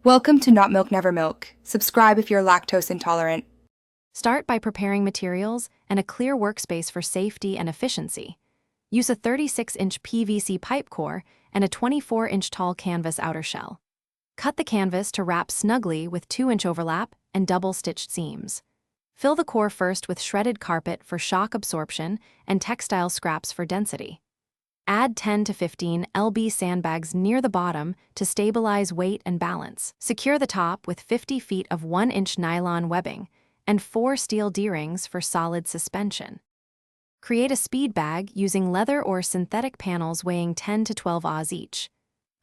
Welcome to Not Milk Never Milk. Subscribe if you're lactose intolerant. Start by preparing materials and a clear workspace for safety and efficiency. Use a 36-inch PVC pipe core and a 24-inch tall canvas outer shell. Cut the canvas to wrap snugly with 2-inch overlap and double-stitched seams. Fill the core first with shredded carpet for shock absorption and textile scraps for density. Add 10 to 15 lb sandbags near the bottom to stabilize weight and balance. Secure the top with 50 feet of 1-inch nylon webbing and 4 steel D-rings for solid suspension. Create a speed bag using leather or synthetic panels weighing 10 to 12 Oz each.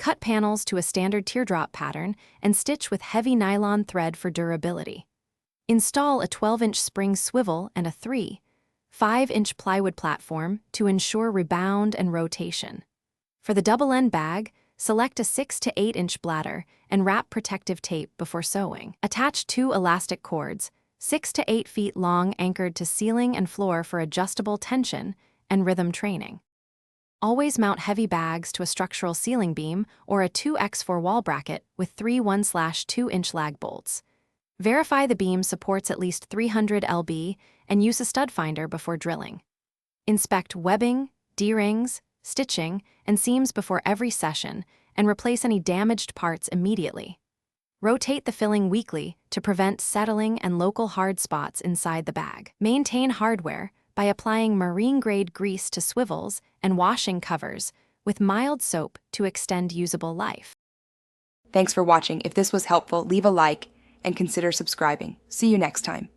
Cut panels to a standard teardrop pattern and stitch with heavy nylon thread for durability. Install a 12-inch spring swivel and a 5-inch plywood platform to ensure rebound and rotation. For the double-end bag, select a 6 to 8-inch bladder and wrap protective tape before sewing. Attach 2 elastic cords, 6 to 8 feet long, anchored to ceiling and floor for adjustable tension and rhythm training. Always mount heavy bags to a structural ceiling beam or a 2x4 wall bracket with 3 1/2-inch lag bolts. Verify the beam supports at least 300 lb and use a stud finder before drilling. Inspect webbing, D-rings, stitching, and seams before every session and replace any damaged parts immediately. Rotate the filling weekly to prevent settling and local hard spots inside the bag. Maintain hardware by applying marine-grade grease to swivels and washing covers with mild soap to extend usable life. Thanks for watching. If this was helpful, leave a like and consider subscribing. See you next time.